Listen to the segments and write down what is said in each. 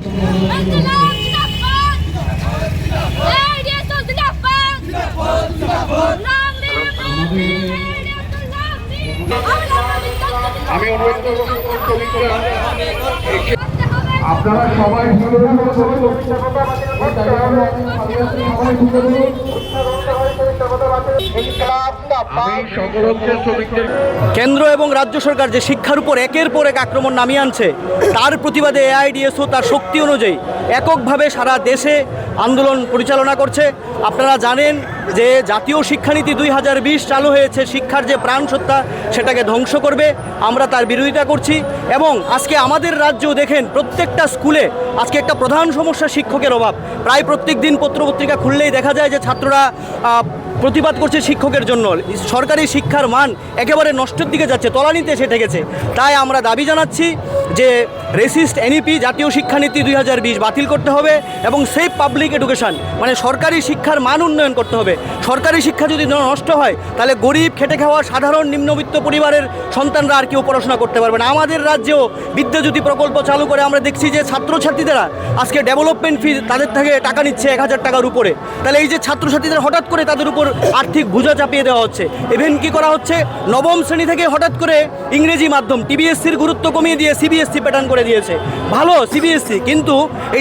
আমি অনুরোধ করব আপনারা সবাই কেন্দ্র এবং রাজ্য সরকার যে শিক্ষার উপর একের পর এক আক্রমণ নামিয়ে আনছে, তার প্রতিবাদে এআইডিএসও তার শক্তি অনুযায়ী এককভাবে সারা দেশে আন্দোলন পরিচালনা করছে। আপনারা জানেন যে জাতীয় শিক্ষানীতি 2020 চালু হয়েছে, শিক্ষার যে প্রাণসত্তা সেটাকে ধ্বংস করবে। আমরা তার বিরোধিতা করছি এবং আজকে আমাদের রাজ্যেও দেখেন প্রত্যেকটা স্কুলে আজকে একটা প্রধান সমস্যা শিক্ষকের অভাব। প্রায় প্রত্যেক দিন পত্রপত্রিকা খুললেই দেখা যায় যে ছাত্ররা প্রতিবাদ করছে শিক্ষকের জন্য। সরকারি শিক্ষার মান একেবারে নষ্টের দিকে যাচ্ছে, তলানিতে এসে ঠেকেছে। তাই আমরা দাবি জানাচ্ছি যে রেসিস্ট এনইপি জাতীয় শিক্ষানীতি 2020 বাতিল করতে হবে এবং সেফ পাবলিক এডুকেশন মানে সরকারি শিক্ষার মান উন্নয়ন করতে হবে। সরকারি শিক্ষা যদি নষ্ট হয় তাহলে গরিব খেটে খাওয়া সাধারণ নিম্নবিত্ত পরিবারের সন্তানরা আর কেউ পড়াশোনা করতে পারবে না। আমাদের রাজ্যেও বিদ্যাজ্যোতি প্রকল্প চালু করে আমরা দেখছি যে ছাত্রছাত্রীরা আজকে ডেভেলপমেন্ট ফি তাদের থেকে টাকা নিচ্ছে 1000 টাকার উপরে। তাহলে এই যে ছাত্রছাত্রীদের হঠাৎ করে তাদের উপর আর্থিক বোঝা চাপিয়ে দেওয়া হচ্ছে। ইভেন কি করা হচ্ছে, নবম শ্রেণী থেকে হঠাৎ করে ইংরেজি মাধ্যম টিবিএসসির গুরুত্ব কমিয়ে দিয়ে সিবিএসসি প্যাটার্ন করে দিয়েছে। ভালো সিবিএসসি, কিন্তু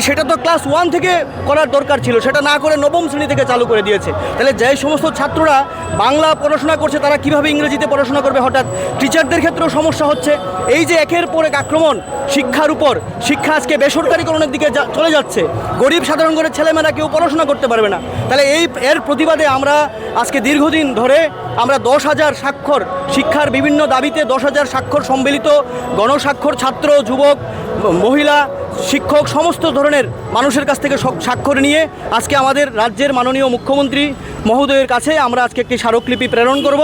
সেটা তো ক্লাস 1 থেকে করার দরকার ছিল, সেটা না করে নবম শ্রেণী থেকে চালু করে দিয়েছে। তাহলে যে সমস্ত ছাত্ররা বাংলা পড়াশোনা করছে তারা কিভাবে ইংরেজিতে পড়াশোনা করবে? হঠাৎ টিচারদের ক্ষেত্রেও সমস্যা হচ্ছে। এই যে একের পর এক আক্রমণ শিক্ষার উপর, শিক্ষা আজকে বেসরকারীকরণের দিকে চলে যাচ্ছে। গরিব সাধারণ ঘরের ছেলেমেয়েরা কেউ পড়াশোনা করতে পারবে না। তাহলে এর প্রতিবাদে আমরা আজকে দীর্ঘদিন ধরে আমরা 10,000 স্বাক্ষর, শিক্ষার বিভিন্ন দাবিতে 10,000 স্বাক্ষর সম্মিলিত গণস্বাক্ষর, ছাত্র, যুবক, মহিলা, শিক্ষক সমস্ত ধরনের মানুষের কাছ থেকে স্বাক্ষর নিয়ে আজকে আমাদের রাজ্যের মাননীয় মুখ্যমন্ত্রী মহোদয়ের কাছে আমরা আজকে একটি স্মারকলিপি প্রেরণ করব।